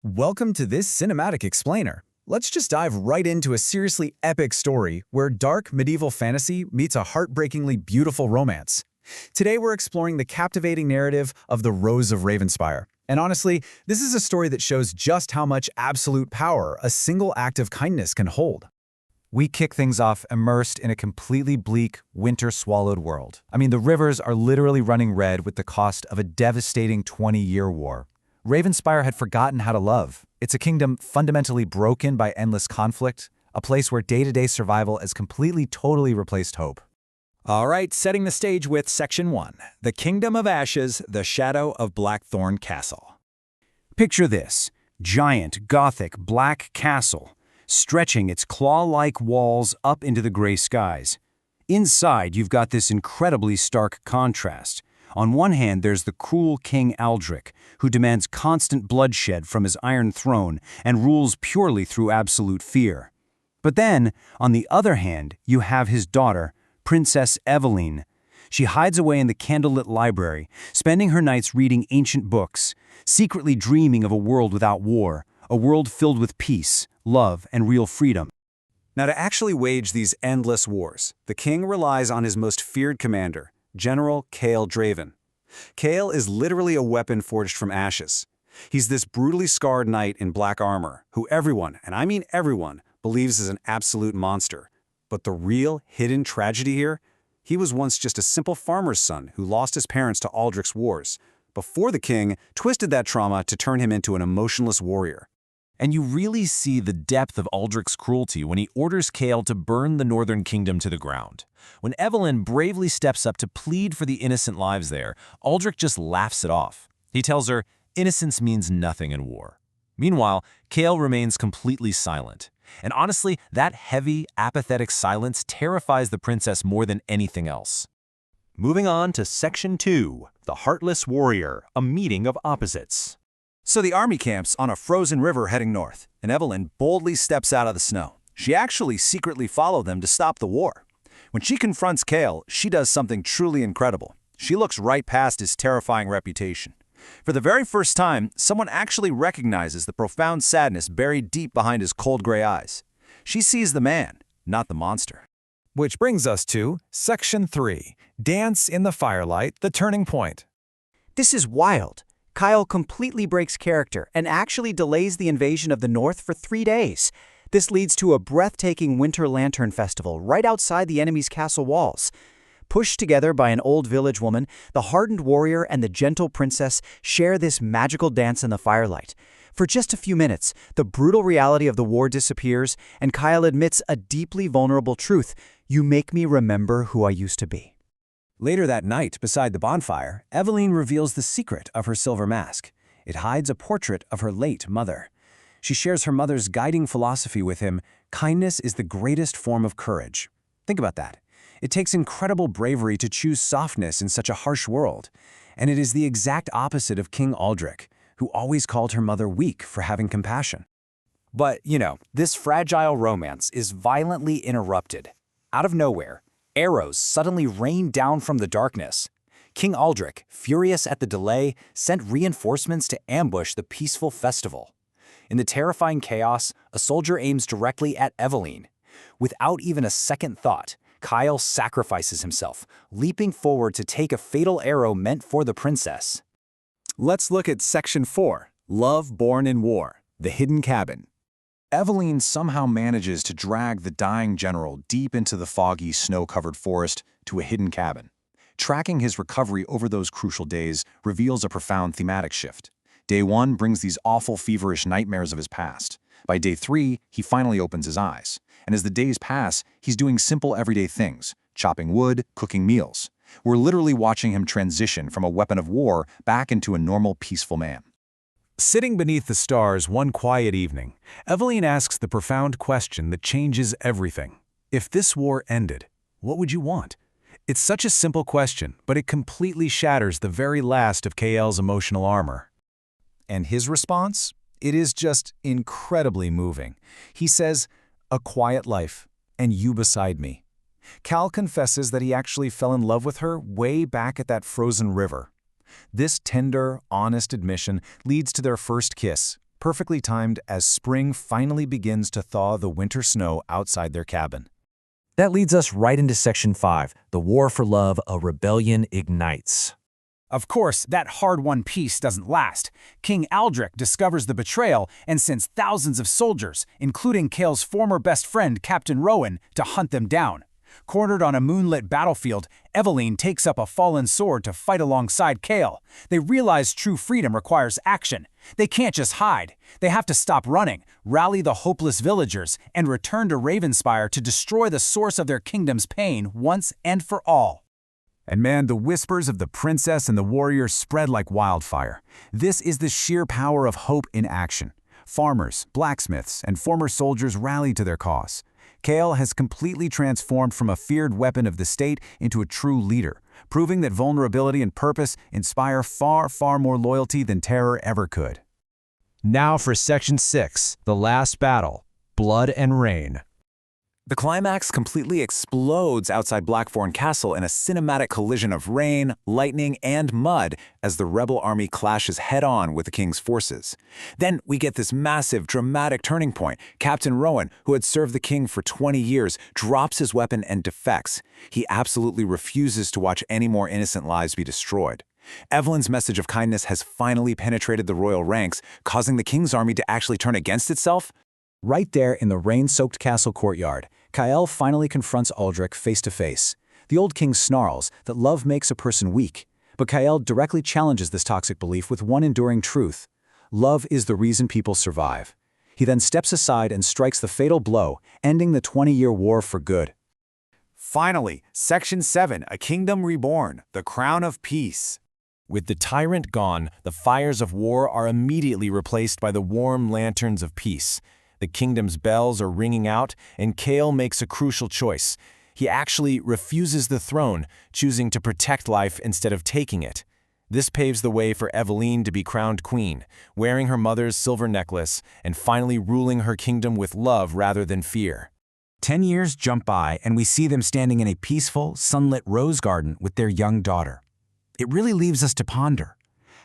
Welcome to this cinematic explainer. Let's just dive right into a seriously epic story where dark medieval fantasy meets a heartbreakingly beautiful romance. Today we're exploring the captivating narrative of The Rose of Ravenspire. And honestly, this is a story that shows just how much absolute power a single act of kindness can hold. We kick things off immersed in a completely bleak, winter-swallowed world. The rivers are literally running red with the cost of a devastating 20-year war. Ravenspire had forgotten how to love. It's a kingdom fundamentally broken by endless conflict, a place where day-to-day survival has totally replaced hope. All right, setting the stage with Section 1, The Kingdom of Ashes, The Shadow of Blackthorn Castle. Picture this, giant, gothic, black castle, stretching its claw-like walls up into the gray skies. Inside, you've got this incredibly stark contrast. On one hand, there's the cruel King Aldric, who demands constant bloodshed from his Iron Throne and rules purely through absolute fear. But then, on the other hand, you have his daughter, Princess Eveline. She hides away in the candlelit library, spending her nights reading ancient books, secretly dreaming of a world without war, a world filled with peace, love, and real freedom. Now, to actually wage these endless wars, the king relies on his most feared commander, General Cale Draven. Cale is literally a weapon forged from ashes. He's this brutally scarred knight in black armor, who everyone, and I mean everyone, believes is an absolute monster. But the real, hidden tragedy here? He was once just a simple farmer's son who lost his parents to Aldric's wars, before the king twisted that trauma to turn him into an emotionless warrior. And you really see the depth of Aldric's cruelty when he orders Cale to burn the Northern Kingdom to the ground. When Eveline bravely steps up to plead for the innocent lives there, Aldric just laughs it off. He tells her, innocence means nothing in war. Meanwhile, Cale remains completely silent. And honestly, that heavy, apathetic silence terrifies the princess more than anything else. Moving on to Section 2, The Heartless Warrior, A Meeting of Opposites. So the army camps on a frozen river heading north, and Eveline boldly steps out of the snow. She actually secretly followed them to stop the war. When she confronts Cale, she does something truly incredible. She looks right past his terrifying reputation. For the very first time, someone actually recognizes the profound sadness buried deep behind his cold gray eyes. She sees the man, not the monster. Which brings us to Section 3, Dance in the Firelight, The Turning Point. This is wild. Kyle completely breaks character and actually delays the invasion of the North for 3 days. This leads to a breathtaking winter lantern festival right outside the enemy's castle walls. Pushed together by an old village woman, the hardened warrior and the gentle princess share this magical dance in the firelight. For just a few minutes, the brutal reality of the war disappears, and Kyle admits a deeply vulnerable truth: "You make me remember who I used to be." Later that night, beside the bonfire, Eveline reveals the secret of her silver mask. It hides a portrait of her late mother. She shares her mother's guiding philosophy with him: kindness is the greatest form of courage. Think about that. It takes incredible bravery to choose softness in such a harsh world. And it is the exact opposite of King Aldric, who always called her mother weak for having compassion. But, this fragile romance is violently interrupted. Out of nowhere, arrows suddenly rain down from the darkness. King Aldric, furious at the delay, sent reinforcements to ambush the peaceful festival. In the terrifying chaos, a soldier aims directly at Eveline. Without even a second thought, Kyle sacrifices himself, leaping forward to take a fatal arrow meant for the princess. Let's look at Section 4, Love Born in War, The Hidden Cabin. Eveline somehow manages to drag the dying general deep into the foggy, snow-covered forest to a hidden cabin. Tracking his recovery over those crucial days reveals a profound thematic shift. Day 1 brings these awful, feverish nightmares of his past. By day 3, he finally opens his eyes. And as the days pass, he's doing simple everyday things: chopping wood, cooking meals. We're literally watching him transition from a weapon of war back into a normal, peaceful man. Sitting beneath the stars one quiet evening, Eveline asks the profound question that changes everything. If this war ended, what would you want? It's such a simple question, but it completely shatters the very last of Cale's emotional armor. And his response? It is just incredibly moving. He says, "A quiet life, and you beside me." Cal confesses that he actually fell in love with her way back at that frozen river. This tender, honest admission leads to their first kiss, perfectly timed as spring finally begins to thaw the winter snow outside their cabin. That leads us right into Section 5, The War for Love, A Rebellion Ignites. Of course, that hard-won peace doesn't last. King Aldrich discovers the betrayal and sends thousands of soldiers, including Cale's former best friend Captain Rowan, to hunt them down. Cornered on a moonlit battlefield, Eveline takes up a fallen sword to fight alongside Cale. They realize true freedom requires action. They can't just hide. They have to stop running, rally the hopeless villagers, and return to Ravenspire to destroy the source of their kingdom's pain once and for all. And man, the whispers of the princess and the warrior spread like wildfire. This is the sheer power of hope in action. Farmers, blacksmiths, and former soldiers rally to their cause. Cale has completely transformed from a feared weapon of the state into a true leader, proving that vulnerability and purpose inspire far, far more loyalty than terror ever could. Now for Section 6, The Last Battle, Blood and Rain. The climax completely explodes outside Blackthorn Castle in a cinematic collision of rain, lightning, and mud as the rebel army clashes head-on with the king's forces. Then we get this massive, dramatic turning point. Captain Rowan, who had served the king for 20 years, drops his weapon and defects. He absolutely refuses to watch any more innocent lives be destroyed. Eveline's message of kindness has finally penetrated the royal ranks, causing the king's army to actually turn against itself. Right there in the rain-soaked castle courtyard, Kyle finally confronts Aldrich face-to-face. The old king snarls that love makes a person weak, but Kyle directly challenges this toxic belief with one enduring truth. Love is the reason people survive. He then steps aside and strikes the fatal blow, ending the 20-year war for good. Finally, Section 7, A Kingdom Reborn, The Crown of Peace. With the tyrant gone, the fires of war are immediately replaced by the warm lanterns of peace. The kingdom's bells are ringing out, and Cale makes a crucial choice. He actually refuses the throne, choosing to protect life instead of taking it. This paves the way for Eveline to be crowned queen, wearing her mother's silver necklace and finally ruling her kingdom with love rather than fear. 10 years jump by, and we see them standing in a peaceful, sunlit rose garden with their young daughter. It really leaves us to ponder.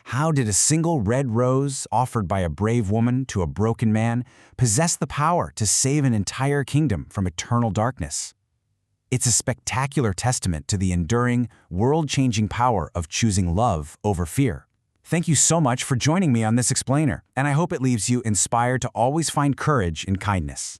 How did a single red rose, offered by a brave woman to a broken man, possess the power to save an entire kingdom from eternal darkness? It's a spectacular testament to the enduring, world-changing power of choosing love over fear. Thank you so much for joining me on this explainer, and I hope it leaves you inspired to always find courage in kindness.